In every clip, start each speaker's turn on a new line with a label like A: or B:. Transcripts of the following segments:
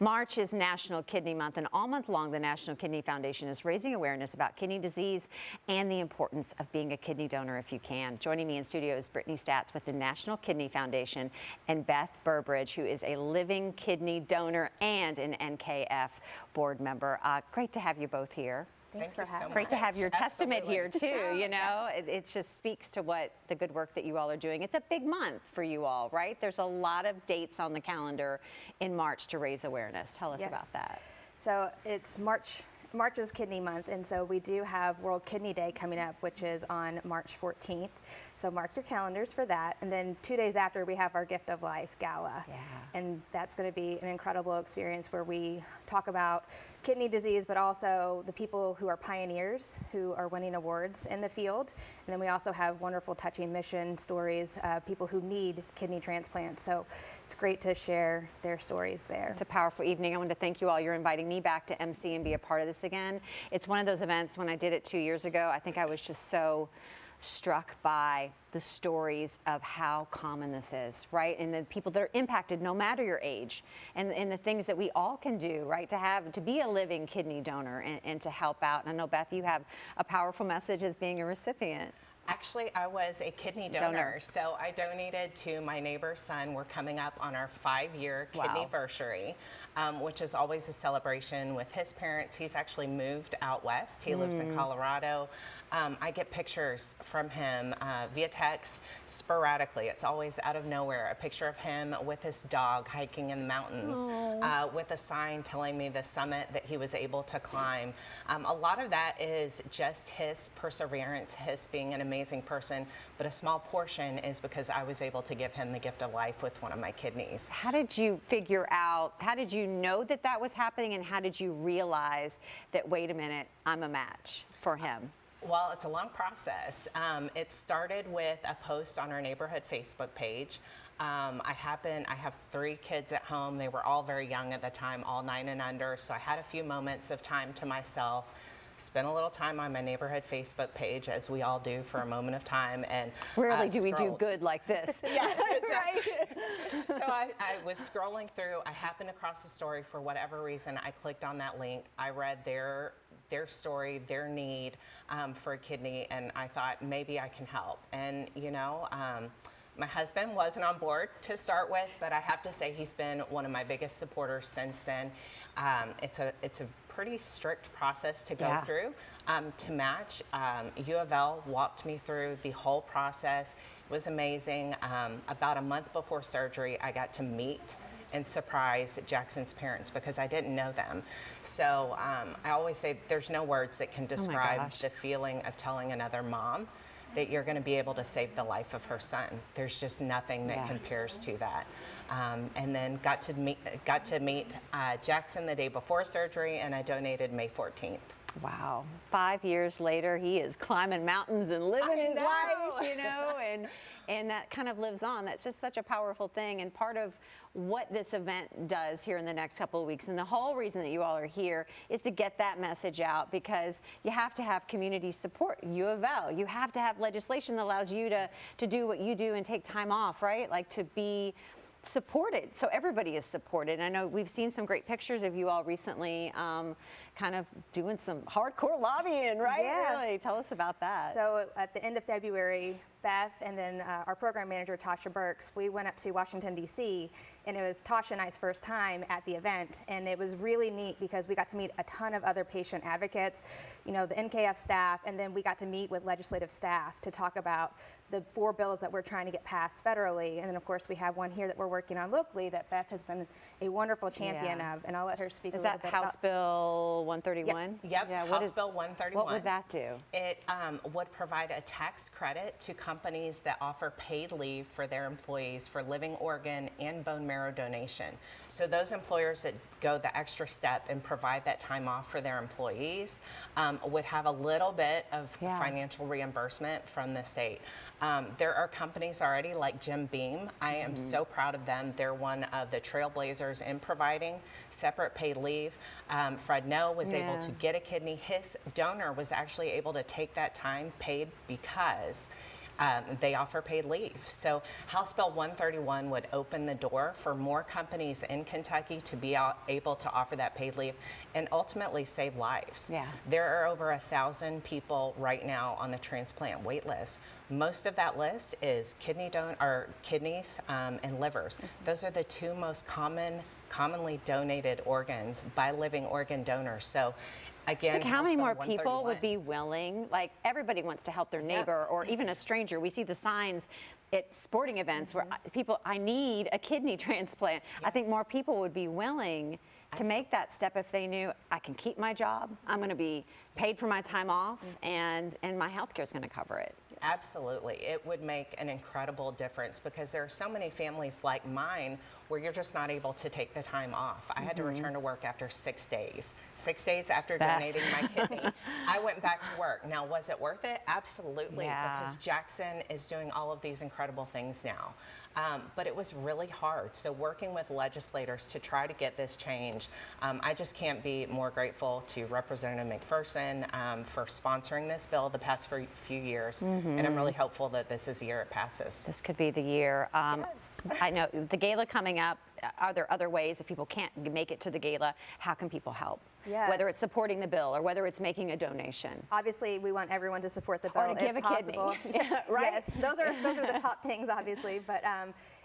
A: March is National Kidney Month, and all month long, the National Kidney Foundation is raising awareness about kidney disease and the importance of being a kidney donor if you can. Joining me in studio is Brittany Statz with the National Kidney Foundation and Beth Burbridge, who is a living kidney donor and an NKF board member. Great to have you both here.
B: Thanks for having us.
A: Great to have your testament
B: Absolutely.
A: here too, you know. It just speaks to what the good work that you all are doing. It's a big month for you all, right? There's a lot of dates on the calendar in March to raise awareness. Tell us about that.
B: So it's March is Kidney Month, and so we do have World Kidney Day coming up, which is on March 14th. So mark your calendars for that. And then 2 days after, we have our Gift of Life Gala.
A: Yeah.
B: And that's going to be an incredible experience where we talk about kidney disease, but also the people who are pioneers who are winning awards in the field. And then we also have wonderful, touching mission stories, people who need kidney transplants. So it's great to share their stories there.
A: It's a powerful evening. I want to thank you all. You're inviting me back to MC and be a part of this again. It's one of those events. When I did it 2 years ago, I think I was just so struck by the stories of how common this is, right? And the people that are impacted no matter your age, and the things that we all can do, right? To be a living kidney donor and to help out. And I know, Beth, you have a powerful message as being a recipient.
C: Actually, I was a kidney donor, so I donated to my neighbor's son. We're coming up on our 5-year kidneyversary, which is always a celebration with his parents. He's actually moved out west. He lives in Colorado. I get pictures from him via text sporadically. It's always out of nowhere. A picture of him with his dog hiking in the mountains with a sign telling me the summit that he was able to climb. A lot of that is just his perseverance, his being an amazing person, but a small portion is because I was able to give him the gift of life with one of my kidneys.
A: How did you figure out, how did you know that that was happening, and how did you realize that, wait a minute, I'm a match for him?
C: Well, it's a long process. It started with a post on our neighborhood Facebook page. I have 3 kids at home. They were all very young at the time, all 9 and under, so I had a few moments of time to myself. Spent a little time on my neighborhood Facebook page, as we all do for a moment of time, and
A: rarely do we do good like this.
C: Yes, right. So I was scrolling through. I happened across the story for whatever reason. I clicked on that link. I read their story, their need for a kidney, and I thought maybe I can help. And you know, my husband wasn't on board to start with, but I have to say he's been one of my biggest supporters since then. It's a pretty strict process to go through to match. U of L walked me through the whole process. It was amazing. About a month before surgery, I got to meet and surprise Jackson's parents because I didn't know them. So I always say there's no words that can describe the feeling of telling another mom that you're going to be able to save the life of her son. There's just nothing that compares to that. And then got to meet Jackson the day before surgery, and I donated May 14th.
A: Wow. 5 years later, he is climbing mountains and living his life, you know, and that kind of lives on. That's just such a powerful thing, and part of what this event does here in the next couple of weeks, and the whole reason that you all are here is to get that message out, because you have to have community support. U of L, you have to have legislation that allows you to do what you do and take time off, right? Like to be supported, so everybody is supported. I know we've seen some great pictures of you all recently kind of doing some hardcore lobbying, right?
B: Yeah.
A: Really, tell us about that.
B: So at the end of February, Beth and then our program manager, Tasha Burks, we went up to Washington, D.C., and it was Tasha and I's first time at the event, and it was really neat because we got to meet a ton of other patient advocates, you know, the NKF staff, and then we got to meet with legislative staff to talk about the 4 bills that we're trying to get passed federally, and then of course we have one here that we're working on locally that Beth has been a wonderful champion of, and I'll let her speak a little bit about.
A: Is that House Bill 131?
C: Yep, House Bill 131.
A: What would that do?
C: It would provide a tax credit to companies that offer paid leave for their employees for living organ and bone marrow donation. So those employers that go the extra step and provide that time off for their employees would have a little bit of financial reimbursement from the state. There are companies already like Jim Beam. I am so proud of them. They're one of the trailblazers in providing separate paid leave. Fred Noe was able to get a kidney. His donor was actually able to take that time paid because They offer paid leave. So House Bill 131 would open the door for more companies in Kentucky to be able to offer that paid leave and ultimately save lives.
A: Yeah.
C: There are over 1,000 people right now on the transplant wait list. Most of that list is kidneys and livers. Those are the two most commonly donated organs by living organ donors. So again,
A: Like how
C: House
A: many
C: Bill
A: more people
C: 131.
A: would be willing? Like everybody wants to help their neighbor or even a stranger. We see the signs at sporting events where people, I need a kidney transplant. I think more people would be willing to make that step if they knew I can keep my job, I'm going to be paid for my time off, and my health care is going to cover it.
C: Absolutely. It would make an incredible difference because there are so many families like mine where you're just not able to take the time off. I had to return to work after 6 days. 6 days after donating my kidney, I went back to work. Now, was it worth it? Absolutely, because Jackson is doing all of these incredible things now. But it was really hard. So working with legislators to try to get this change, I just can't be more grateful to Representative McPherson for sponsoring this bill the past few years. And I'm really hopeful that this is the year it passes.
A: This could be the year. I know the gala coming up. Are there other ways if people can't make it to the gala? How can people help?
B: Yeah.
A: Whether it's supporting the bill or whether it's making a donation.
B: Obviously, we want everyone to support the bill
A: Or to give
B: if
A: a kidney.
B: possible.
A: Yeah, right?
B: Yes, those are the top things, obviously. But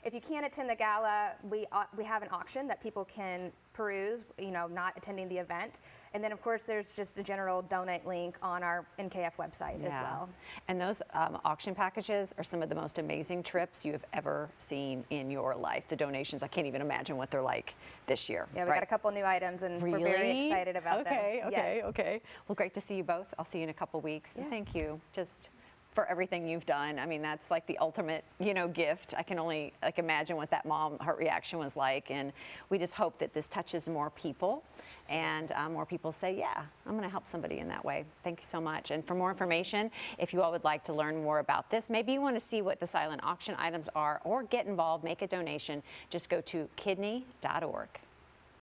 B: if you can't attend the gala, we have an auction that people can peruse, not attending the event. And then, of course, there's just a general donate link on our NKF website as well.
A: And those auction packages are some of the most amazing trips you have ever seen in your life. The donations, I can't even imagine what they're like this year.
B: Yeah, we got a couple new items, and we're very excited about them.
A: Okay. Well, great to see you both. I'll see you in a couple weeks. And thank you just for everything you've done. I mean, that's like the ultimate, gift. I can only imagine what that mom, her reaction was like. And we just hope that this touches more people. And more people say, yeah, I'm going to help somebody in that way. Thank you so much. And for more information, if you all would like to learn more about this, maybe you want to see what the silent auction items are or get involved, make a donation, just go to kidney.org.